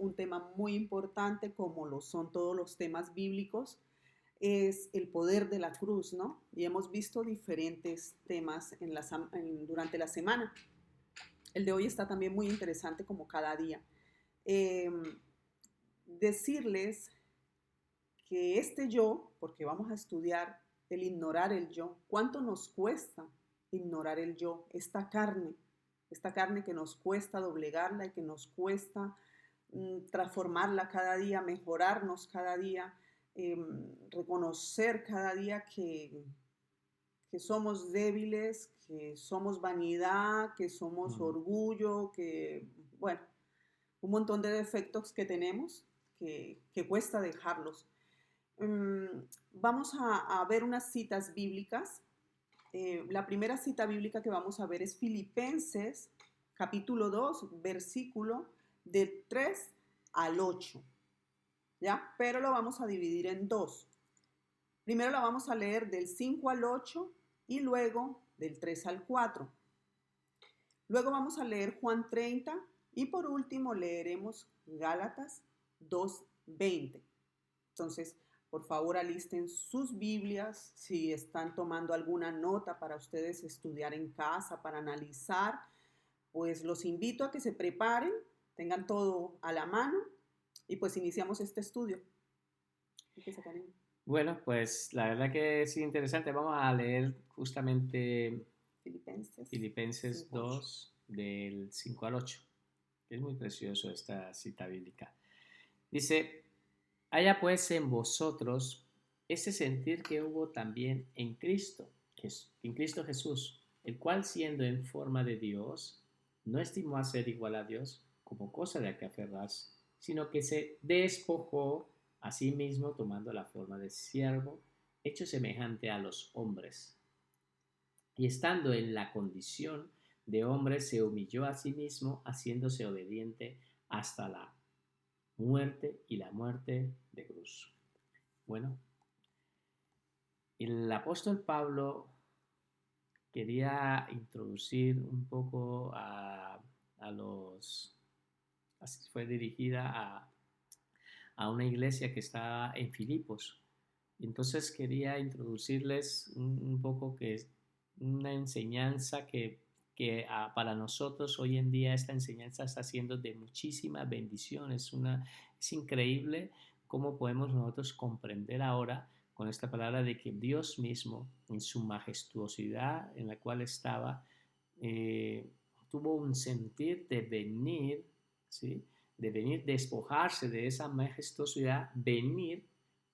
un tema muy importante, como lo son todos los temas bíblicos, es el poder de la cruz, ¿no? Y hemos visto diferentes temas durante la semana. El de hoy está también muy interesante como cada día. Eh, Decirles que este yo, porque vamos a estudiar el ignorar el yo, ¿cuánto nos cuesta ignorar el yo? Esta carne que nos cuesta doblegarla y que nos cuesta transformarla cada día, mejorarnos cada día, reconocer cada día que somos débiles, que somos vanidad, que somos Mm. orgullo, que, bueno, un montón de defectos que tenemos que cuesta dejarlos. Vamos a ver unas citas bíblicas. La primera cita bíblica que vamos a ver es Filipenses capítulo 2 versículo del 3 al 8, ¿ya? Pero lo vamos a dividir en dos. Primero la vamos a leer del 5 al 8 y luego del 3 al 4. Luego vamos a leer Juan 30 y por último leeremos Gálatas 2:20. Entonces, por favor, alisten sus Biblias si están tomando alguna nota para ustedes estudiar en casa, para analizar, pues los invito a que se preparen, tengan todo a la mano y pues iniciamos este estudio. Empieza, Karen. Bueno, pues la verdad que es interesante. Vamos a leer justamente Filipenses Filipenses 5:8. 2 del 5 al 8. Es muy precioso esta cita bíblica. Dice, haya pues en vosotros ese sentir que hubo también en Cristo Jesús, el cual siendo en forma de Dios, no estimó a ser igual a Dios como cosa de que aferrarse, sino que se despojó a sí mismo tomando la forma de siervo, hecho semejante a los hombres. Y estando en la condición de hombre, se humilló a sí mismo, haciéndose obediente hasta la muerte y la muerte de cruz. Bueno, el apóstol Pablo quería introducir un poco a los, así fue dirigida a una iglesia que está en Filipos. Entonces quería introducirles un poco que es una enseñanza que para nosotros hoy en día esta enseñanza está siendo de muchísima bendición. Es increíble cómo podemos nosotros comprender ahora con esta palabra de que Dios mismo, en su majestuosidad en la cual estaba, eh, tuvo un sentir de venir, ¿sí? De venir, despojarse de esa majestuosidad, venir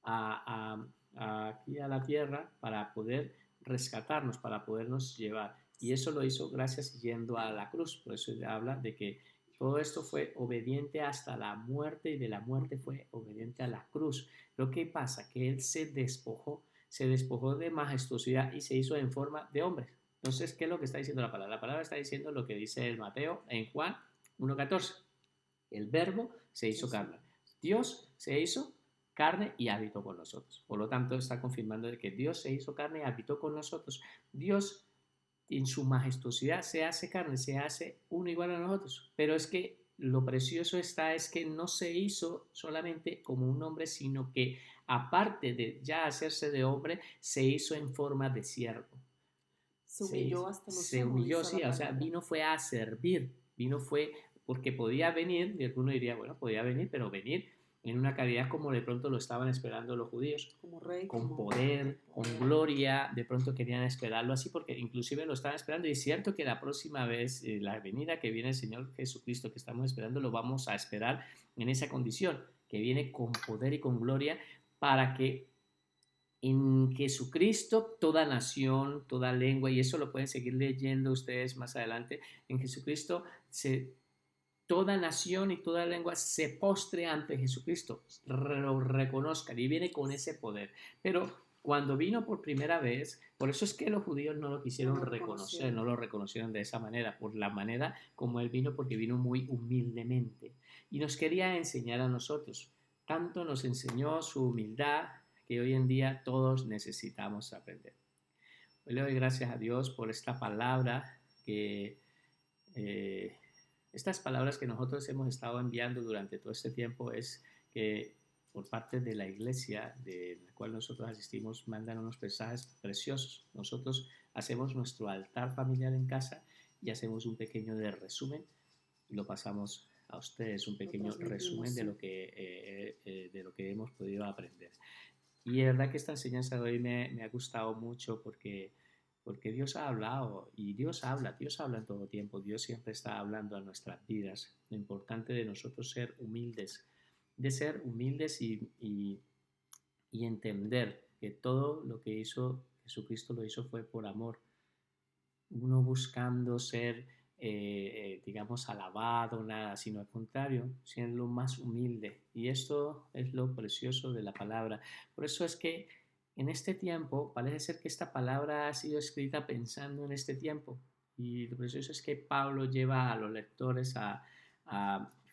aquí a la tierra para poder rescatarnos, para podernos llevar. Y eso lo hizo gracias yendo a la cruz. Por eso habla de que todo esto fue obediente hasta la muerte y de la muerte fue obediente a la cruz. Lo que pasa que él se despojó de majestuosidad y se hizo en forma de hombre. Entonces, ¿qué es lo que está diciendo la palabra? La palabra está diciendo lo que dice el Mateo en Juan 1:14. El verbo se hizo carne. Dios se hizo carne y habitó con nosotros. Por lo tanto, está confirmando de que Dios se hizo carne y habitó con nosotros. Dios en su majestuosidad se hace carne, se hace uno igual a nosotros. Pero es que lo precioso está es que no se hizo solamente como un hombre, sino que aparte de ya hacerse de hombre, se hizo en forma de siervo. Se humilló hasta lo Se sumo, humilló, dice sí, la o sea, palabra. vino fue a servir, vino fue porque podía venir, y alguno diría, bueno, podía venir, pero venir en una calidad como de pronto lo estaban esperando los judíos, Como rey, con como poder, con poder. gloria, de pronto querían esperarlo así porque inclusive lo estaban esperando y es cierto que la próxima vez, la venida que viene el Señor Jesucristo que estamos esperando, lo vamos a esperar en esa condición, que viene con poder y con gloria para que en Jesucristo toda nación, toda lengua, y eso lo pueden seguir leyendo ustedes más adelante, en Jesucristo toda nación y toda lengua se postre ante Jesucristo, lo reconozcan y viene con ese poder. Pero cuando vino por primera vez, por eso es que los judíos no lo No quisieron lo reconocer, reconocieron. no lo reconocieron de esa manera, por la manera como él vino, porque vino muy humildemente. Y nos quería enseñar a nosotros. Tanto nos enseñó su humildad que hoy en día todos necesitamos aprender. Hoy le doy gracias a Dios por esta palabra que Estas palabras que nosotros hemos estado enviando durante todo este tiempo es que por parte de la iglesia de la cual nosotros asistimos mandan unos mensajes preciosos. Nosotros hacemos nuestro altar familiar en casa y hacemos un pequeño de resumen y lo pasamos a ustedes, un pequeño resumen de lo que hemos podido aprender. Y es verdad que esta enseñanza de hoy me ha gustado mucho porque Dios ha hablado y Dios habla en todo tiempo. Dios siempre está hablando a nuestras vidas. Lo importante de nosotros ser humildes, y entender que todo lo que hizo Jesucristo lo hizo fue por amor. Uno buscando ser, digamos, alabado, nada, sino al contrario, siendo lo más humilde. Y esto es lo precioso de la palabra. Por eso es que en este tiempo, parece ser que esta palabra ha sido escrita pensando en este tiempo. Y lo precioso es que Pablo lleva a los lectores a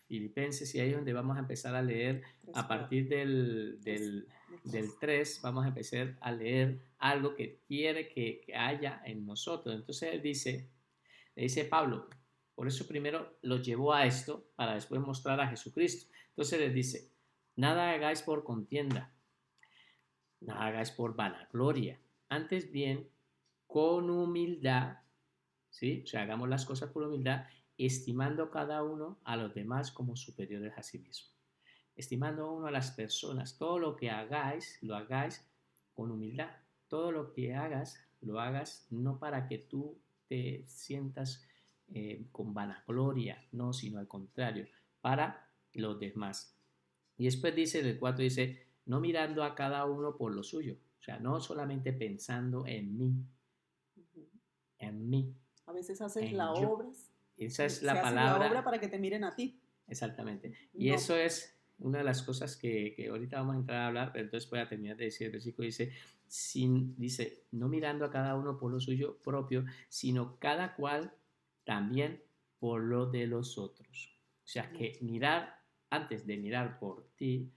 Filipenses, y ahí es donde vamos a empezar a leer a partir del 3, vamos a empezar a leer algo que quiere que haya en nosotros. Entonces le dice Pablo, por eso primero lo llevó a esto para después mostrar a Jesucristo. Entonces les dice, nada hagáis por contienda, nada hagáis por vanagloria, antes bien con humildad, ¿sí? O sea, hagamos las cosas por humildad, estimando cada uno a los demás como superiores a sí mismo. Estimando a uno a las personas. Todo lo que hagáis, lo hagáis con humildad. Todo lo que hagas, lo hagas no para que tú te sientas con vanagloria, no, sino al contrario, para los demás. Y después dice, en el 4 dice, no mirando a cada uno por lo suyo. O sea, no solamente pensando en mí, en mí. A veces haces la obra. Esa es la palabra. La obra para que te miren a ti. Exactamente. Y no. Eso es una de las cosas que ahorita vamos a entrar a hablar, pero entonces voy a terminar de decir el versículo. Dice, no mirando a cada uno por lo suyo propio, sino cada cual también por lo de los otros. O sea, que mirar, antes de mirar por ti,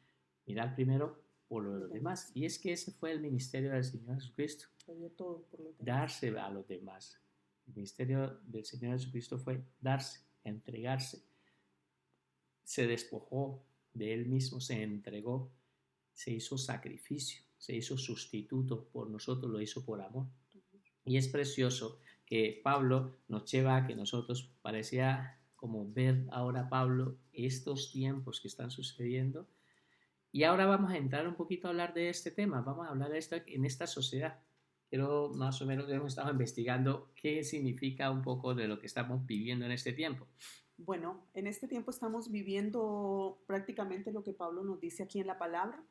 mirar primero por lo de los demás. Y es que ese fue el ministerio del Señor Jesucristo. Todo por los demás. Darse a los demás. El ministerio del Señor Jesucristo fue darse, entregarse. Se despojó de él mismo, se entregó, se hizo sacrificio, se hizo sustituto por nosotros, lo hizo por amor. Y es precioso que Pablo nos lleva a que nosotros parecía como ver ahora, Pablo, estos tiempos que están sucediendo. Y ahora vamos a entrar un poquito a hablar de este tema, vamos a hablar de esto en esta sociedad. Pero más o menos hemos estado investigando qué significa un poco de lo que estamos viviendo en este tiempo. Bueno, en este tiempo estamos viviendo prácticamente lo que Pablo nos dice aquí en la palabra.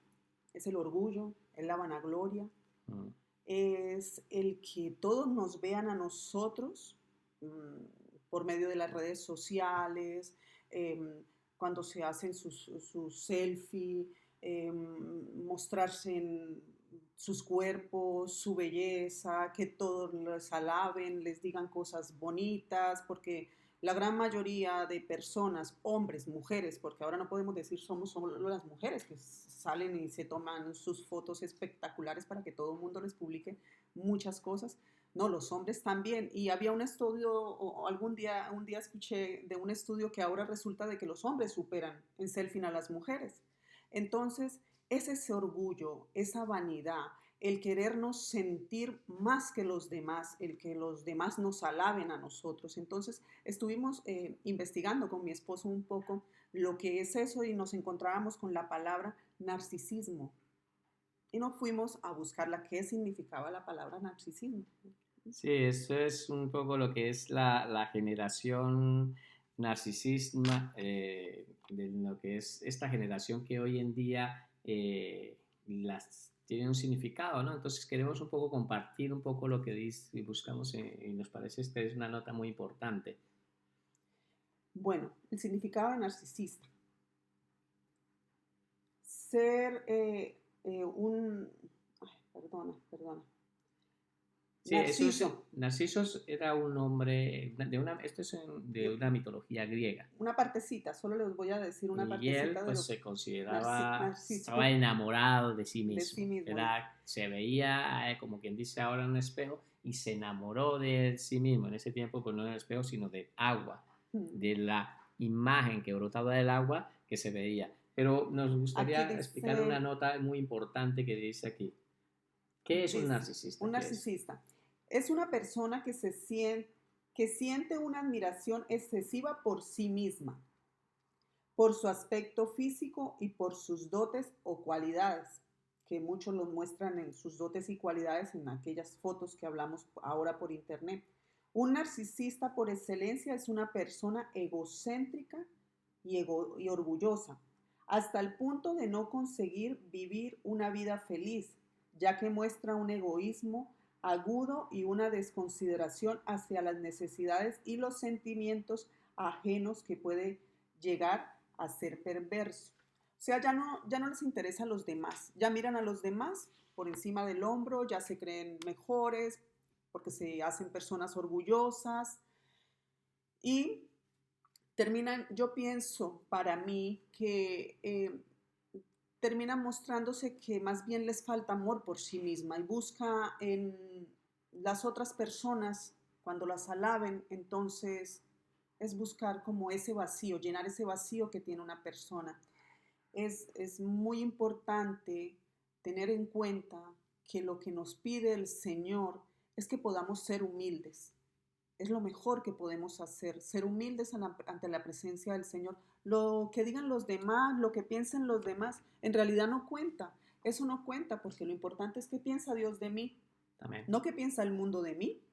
Es el orgullo, es la vanagloria, es el que todos nos vean a nosotros por medio de las redes sociales, cuando se hacen sus selfies, mostrarse en sus cuerpos, su belleza, que todos les alaben, les digan cosas bonitas, porque la gran mayoría de personas, hombres, mujeres, porque ahora no podemos decir somos solo las mujeres que salen y se toman sus fotos espectaculares para que todo el mundo les publique muchas cosas. No, los hombres también. Y había un estudio, o un día escuché de un estudio que ahora resulta de que los hombres superan en selfie a las mujeres. Entonces, es ese orgullo, esa vanidad, el querernos sentir más que los demás, el que los demás nos alaben a nosotros. Entonces, estuvimos investigando con mi esposo un poco lo que es eso y nos encontrábamos con la palabra narcisismo. Y nos fuimos a buscar qué significaba la palabra narcisismo. Sí, eso es un poco lo que es la generación narcisismo, de lo que es esta generación que hoy en día tiene un significado, ¿no? Entonces queremos un poco compartir un poco lo que dice y buscamos y nos parece esta es una nota muy importante. Bueno, el significado de narcisista. Ser perdona. Sí, Narciso era un nombre esto es de una mitología griega. Una partecita, solo les voy a decir una partecita. Y él pues se consideraba, estaba enamorado de sí mismo. Se veía, como quien dice ahora, en un espejo y se enamoró de sí mismo. En ese tiempo pues no en el espejo, sino de agua, de la imagen que brotaba del agua que se veía. Pero nos gustaría Aquí explicar una dice, nota muy importante que dice aquí. ¿Qué es un dice, narcisista? un ¿Qué es? narcisista es una persona que siente una admiración excesiva por sí misma, por su aspecto físico y por sus dotes o cualidades, que muchos los muestran en sus dotes y cualidades en aquellas fotos que hablamos ahora por internet. Un narcisista por excelencia es una persona egocéntrica y orgullosa, hasta el punto de no conseguir vivir una vida feliz, ya que muestra un egoísmo agudo y una desconsideración hacia las necesidades y los sentimientos ajenos que puede llegar a ser perverso. O sea, ya no les interesa a los demás, ya miran a los demás por encima del hombro, ya se creen mejores, porque se hacen personas orgullosas y terminan, yo pienso para mí que terminan mostrándose que más bien les falta amor por sí misma y busca en las otras personas, cuando las alaben, entonces es buscar como ese vacío, llenar ese vacío que tiene una persona. Es muy importante tener en cuenta que lo que nos pide el Señor es que podamos ser humildes. Es lo mejor que podemos hacer, ser humildes ante la presencia del Señor. Lo que digan los demás, lo que piensen los demás, en realidad no cuenta. Eso no cuenta porque lo importante es que piensa Dios de mí, Amén. no que piensa el mundo de mí,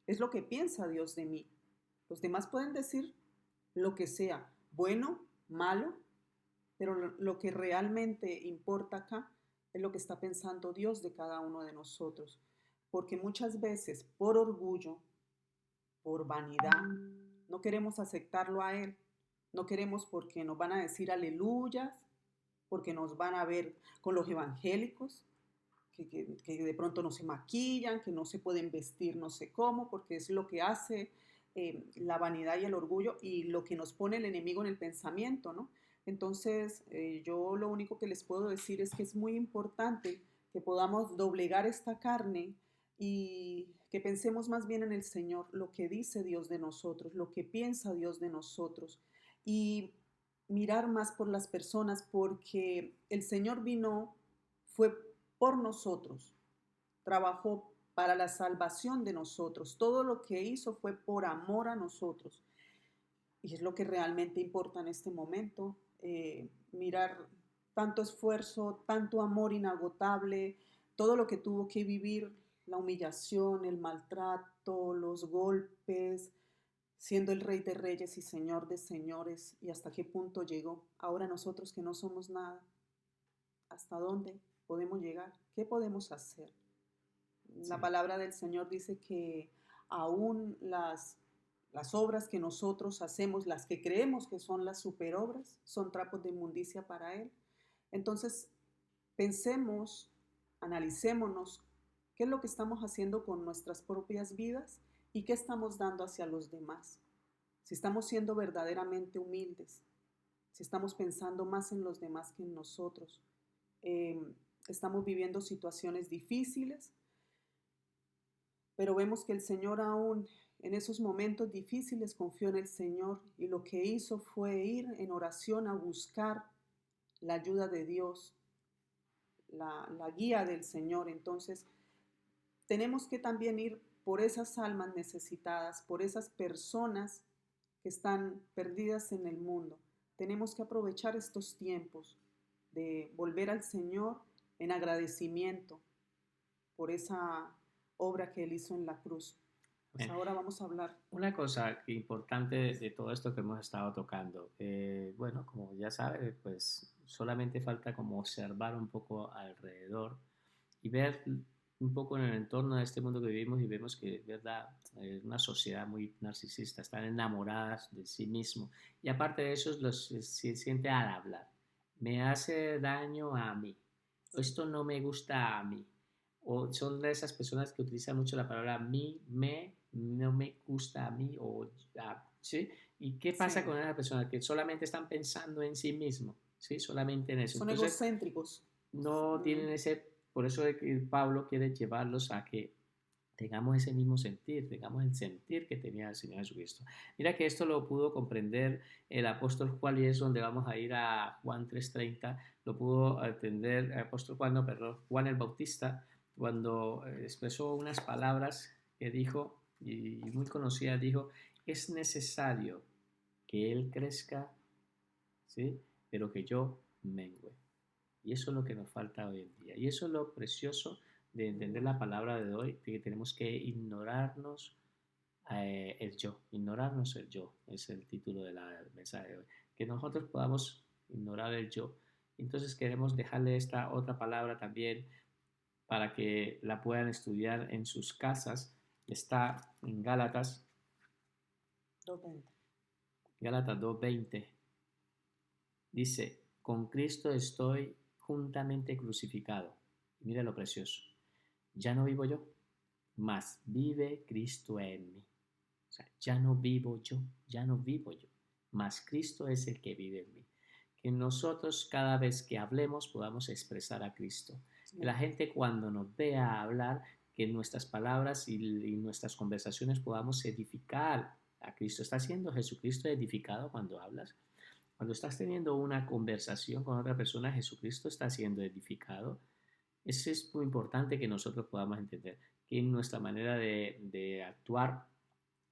es lo que piensa Dios de mí. Los demás pueden decir lo que sea, bueno, malo, pero lo que realmente importa acá es lo que está pensando Dios de cada uno de nosotros. Porque muchas veces, por orgullo, por vanidad, no queremos aceptarlo a Él. No queremos porque nos van a decir aleluyas, porque nos van a ver con los evangélicos, que de pronto no se maquillan, que no se pueden vestir no sé cómo, porque es lo que hace la vanidad y el orgullo y lo que nos pone el enemigo en el pensamiento, ¿no? Entonces, yo lo único que les puedo decir es que es muy importante que podamos doblegar esta carne y que pensemos más bien en el Señor, lo que dice Dios de nosotros, lo que piensa Dios de nosotros y mirar más por las personas porque el Señor vino, fue por nosotros, trabajó para la salvación de nosotros. Todo lo que hizo fue por amor a nosotros. Y es lo que realmente importa en este momento, mirar tanto esfuerzo, tanto amor inagotable, todo lo que tuvo que vivir, la humillación, el maltrato, los golpes, siendo el Rey de Reyes y Señor de Señores, y hasta qué punto llegó. Ahora nosotros que no somos nada, ¿hasta dónde podemos llegar? ¿Qué podemos hacer? La Sí. palabra del Señor dice que aún las obras que nosotros hacemos, las que creemos que son las superobras, son trapos de inmundicia para Él. Entonces, pensemos, analicémonos qué es lo que estamos haciendo con nuestras propias vidas y qué estamos dando hacia los demás. Si estamos siendo verdaderamente humildes, si estamos pensando más en los demás que en nosotros. Eh, Estamos viviendo situaciones difíciles, pero vemos que el Señor aún en esos momentos difíciles confió en el Señor y lo que hizo fue ir en oración a buscar la ayuda de Dios, la guía del Señor. Entonces, tenemos que también ir por esas almas necesitadas, por esas personas que están perdidas en el mundo. Tenemos que aprovechar estos tiempos de volver al Señor en agradecimiento por esa obra que Él hizo en la cruz. Pues Amén. ahora vamos a hablar. Una cosa importante de todo esto que hemos estado tocando, bueno, como ya sabes, pues solamente falta como observar un poco alrededor y ver un poco en el entorno de este mundo que vivimos y vemos que, es verdad, es una sociedad muy narcisista, están enamoradas de sí mismo y aparte de eso se siente al hablar, me hace daño a mí, esto no me gusta a mí, o son de esas personas que utilizan mucho la palabra mí, me, no me gusta a mí, o ¿sí? ¿Y qué pasa Sí, con esas personas que solamente están pensando en sí mismo? ¿Sí? Solamente en eso. son Entonces, egocéntricos. no tienen ese, por eso es que Pablo quiere llevarlos a que tengamos ese mismo sentir, tengamos el sentir que tenía el Señor Jesucristo. Mira que esto lo pudo comprender el apóstol Juan, y es donde vamos a ir a Juan 3:30, lo pudo entender el apóstol Juan, no, perdón, Juan el Bautista, cuando expresó unas palabras que dijo, y muy conocida, dijo, es necesario que Él crezca, ¿sí? Pero que yo mengüe. Y eso es lo que nos falta hoy en día. Y eso es lo precioso de entender la palabra de hoy, de que tenemos que ignorarnos el yo. Ignorarnos el yo es el título del mensaje de hoy. Que nosotros podamos ignorar el yo. Entonces queremos dejarle esta otra palabra también para que la puedan estudiar en sus casas. Está en Gálatas, 2:20. Gálatas 2:20. Dice, con Cristo estoy juntamente crucificado. Mira lo precioso. Ya no vivo yo, mas vive Cristo en mí. O sea, ya no vivo yo, ya no vivo yo, mas Cristo es el que vive en mí. Que nosotros cada vez que hablemos podamos expresar a Cristo. Que la gente cuando nos vea hablar, que nuestras palabras y nuestras conversaciones podamos edificar a Cristo. ¿Está siendo Jesucristo edificado cuando hablas? Cuando estás teniendo una conversación con otra persona, Jesucristo está siendo edificado. Eso es muy importante que nosotros podamos entender, que en nuestra manera de actuar,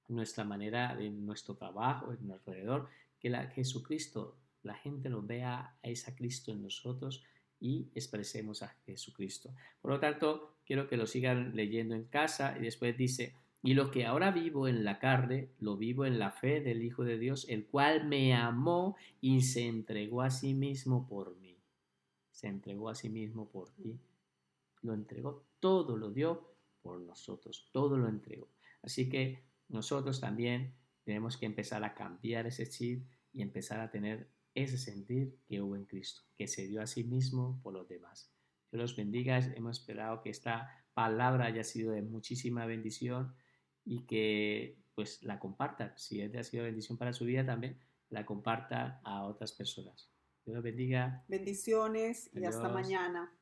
nuestra manera de nuestro trabajo, en nuestro alrededor, que Jesucristo, la gente lo vea a ese Cristo en nosotros y expresemos a Jesucristo. Por lo tanto, quiero que lo sigan leyendo en casa y después dice, y lo que ahora vivo en la carne, lo vivo en la fe del Hijo de Dios, el cual me amó y se entregó a sí mismo por mí. Se entregó a sí mismo por ti. Lo entregó, todo lo dio por nosotros, todo lo entregó. Así que nosotros también tenemos que empezar a cambiar ese chip y empezar a tener ese sentir que hubo en Cristo, que se dio a sí mismo por los demás. Dios los bendiga, hemos esperado que esta palabra haya sido de muchísima bendición y que pues la compartan. Si ha sido bendición para su vida también, la comparta a otras personas. Dios los bendiga. Bendiciones y hasta Adiós. mañana.